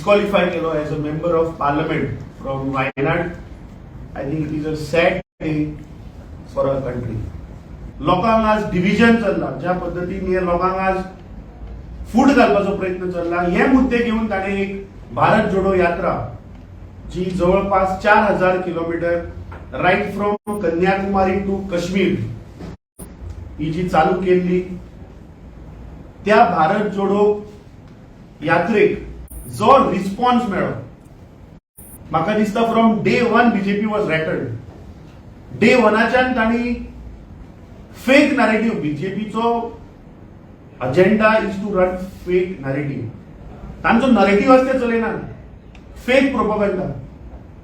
disqualified as a member of parliament from Wayanad. I think it is a sad day for our country. लोकांक आज division चल्ला, ज्या पद्धतीने लोकांक आज फूट घालपाचो प्रयत्न चल्ला, हे मुद्दे घेऊन ताणे एक भारत जोडो यात्रा जी जवळपास 4000 kilometre right from Kanyakumari to Kashmir ही जी चालू केली, त्या भारत जोडो यात्रेक जो रिस्पॉन्स मेळ्ळो, म्हाका दिसता from day one BJP was rattled. Day वनाच्यान तांणी फेक नॅरेटिव्ह, बीजेपीचो agenda is to run fake narrative. तांचो नॅरेटिव्ह आसा ते चलयना, फेक प्रोपगंडा.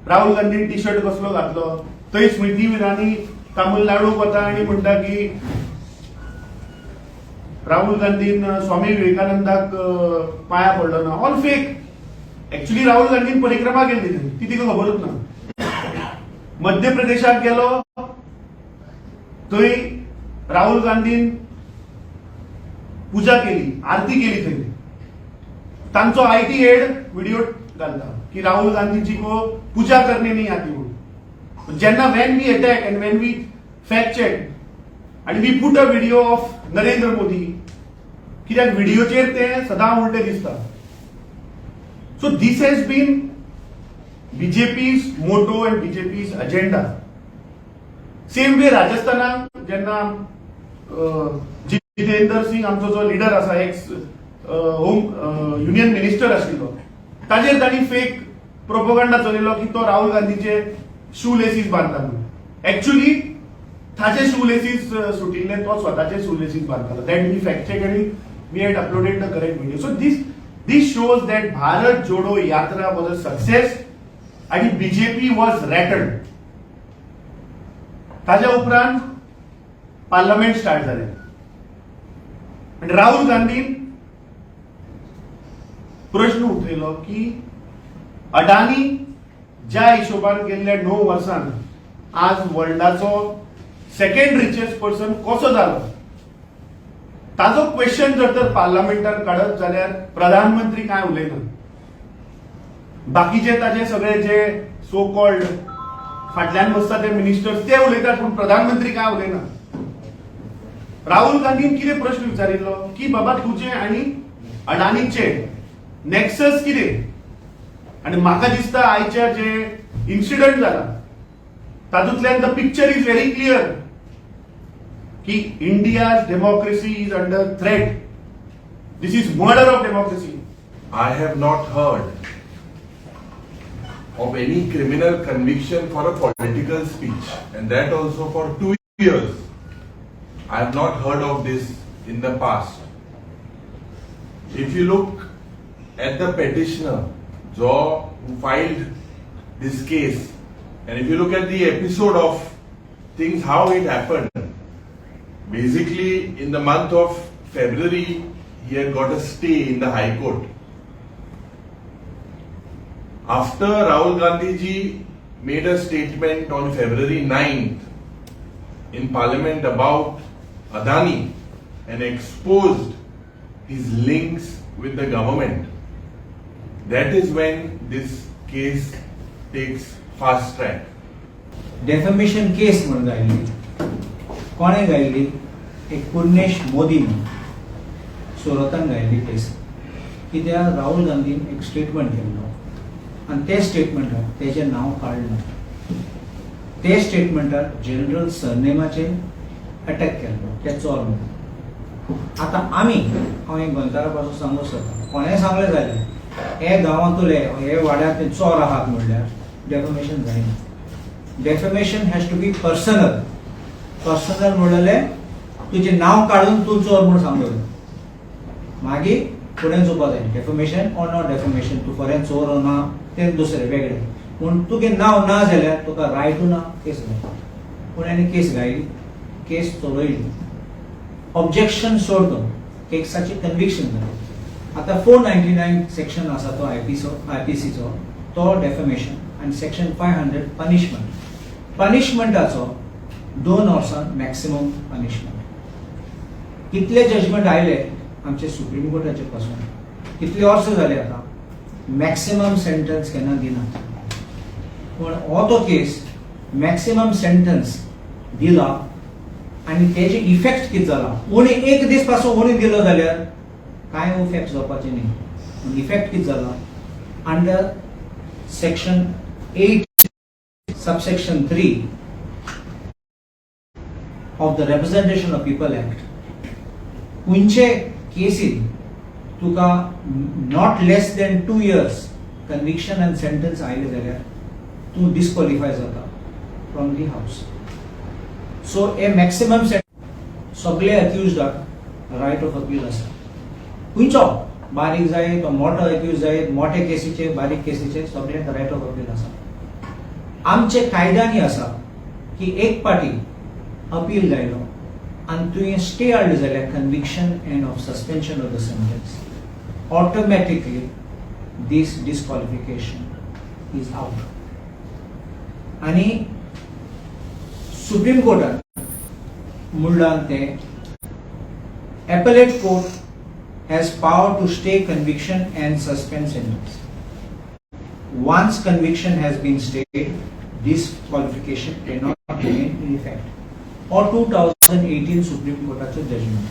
राहुल गांधीन टी शर्ट कसलो घातलो, थंय स्मृती इराणी तामिळनाडूक वता आनी म्हणटा की राहुल गांधीन स्वामी विवेकानंदाक पाया पडलो ना. All fake. Actually Rahul Gandhian परिक्रमा केली, ती तिका खबरूच ना. मध्य प्रदेशात गेलो, थंय राहुल गांधीन पूजा केली, आरती केली. थंय तांचो आयटी हेड व्हिडिओ घालता की राहुल गांधी जी को पूजा करने नहीं आती म्हणून. जेन्ना when we attack and when we fact check आणि we put a video of Narendra Modi, कित्याक व्हिडिओचेर ते सदां उलटे दिसता. So this has been BJP's motto and BJP's agenda. Same way राजस्थानात जेन्ना जितेंद्र सिंग आमचो जो लिडर आसा, एक्स होम युनियन मिनिस्टर आशिल्लो, ताजेर तांणी फेक प्रोपगंडा चलयलो की तो राहुल गांधीचे शू लेसीस बांदता म्हणून. ऍक्च्युली ताचे शू लेसीस सुटिल्ले, तो स्वताचे शू लेसीस बांदतालो. दॅट वी फॅक्ट चेक आणि we had uploaded the correct video. So this shows that Bharat Jodo Yatra was a success आणि बीजेपी वॉज रॅटल्ड. ताच्या उपरांत पार्लमेंट स्टार्ट जालें आणि राहुल गांधीन प्रश्न उठयलो की अडानी ज्या हिशोबान गेल्ल्या 9 वर्षांत आज वर्ल्डाचो सेकंड रिचेस्ट पर्सन कसो जालो, ताजो क्वेश्चन जर तर पार्लमेंटात काडत जाल्यार प्रधानमंत्री काय उलयना. बाकीचे ताजे सगळे जे सो कॉल्ड फाटल्यान बसता ते मिनिस्टर्स ते उलयतात, पूण प्रधानमंत्री काय उलयना. राहुल गांधीन कितें प्रश्न विचारिल्लो की बाबा तुजे आनी अडानीचे नेक्सस कितें. आणि म्हाका दिसता आयच्या जे इन्सिडंट जाला तातूंतल्यान the picture is very clear की India's democracy is under threat. This is murder of democracy. I have not heard of any criminal conviction for a political speech, and that also for 2 years. I have not heard of this in the past. If you look at the petitioner, who filed this case, and if you look at the episode of things, how it happened, basically in the month of February, he had got a stay in the High Court. After Rahul Gandhi ji made a statement on February 9th in Parliament about Adani and exposed his links with the government, that is when this case takes fast track. Defamation case म्हणून गायली. कोणे गायली? एक पुर्णेश मोदी म्हणून सुरतान गायली केस. कित्याक Rahul Gandhian एक statement केल्लो आणि ते स्टेटमेंटात तेजें नांव काडलें. ते स्टेटमेंटात जनरल सरनेमाचेर अटॅक केल्लो, ते चोर म्हणून. आतां हांव एक गोंयकारा पासून सांगूंक सोदता, कोणेंय सांगलें जाल्यार हे गांवांतले हे वाड्यार ते चोर आहात म्हणल्यार डेफेमेशन जायना. Defamation has to be personal. Personal म्हणलें तुजें नांव काडून तूं चोर म्हूण सांगलो, मागीर फुडें चोवपा जाय. डेफेमेशन ऑर नॉट डेफेमेशन, तूं खरें चोर ओ ना तें दुसरें वेगळें. पूण तुजें नांव ना जाल्यार तुका रायटू ना केस घालपाक. पूण हांणी केस घायली, केस चलयली, ऑब्जेक्शन सोडलो, केसाची कन्विक्शन जालें. आता 499 सेक्शन आसा तो आयपीसीचो, तो डेफेमेशन, आणि सेक्शन 500 पनिशमेंट. पनिशमेंटाचो 2 वर्सां मॅक्सिमम पनिशमेंट. कितले जजमेंट आयले आमचे सुप्रीम कोर्टाचे पासून, कितले वर्स जाले आता, मॅक्सिमम सेंटन्स केन्ना दिनात. पूण हो तो केस मॅक्सिमम सेंटन्स दिला आनी तेजे इफेक्ट कितें जाला. उणी एक दीस पासून उणी दिलो जाल्यार कांय इफेक्ट जावपाचे न्ही. इफेक्ट कितें जाला under section 8 subsection 3 of the Representation of People Act. खंयचे casein Tuka not less than 2 years conviction and sentence आयले जाल्यार तूं disqualify जाता from the house. So a maximum sentence सगळे accused right of appeal आसा. खंयचो बारीक जायत मोठो accused जायत मोठे केसीचे बारीक केसीचे सगळ्यांक right of appeal आसा. आमचे कायद्यांनी आसा की एक पाटी अपील गायलो आनी तुवें स्टे हाडलो जाल्यार conviction and of suspension of the sentence automatically this disqualification is out. आनी सुप्रीम कोर्टान म्हणलां तें appellate court has power to stay conviction and suspend sentence. Once conviction has been stayed, disqualification cannot remain in effect. Or 2018 Supreme Court's judgment.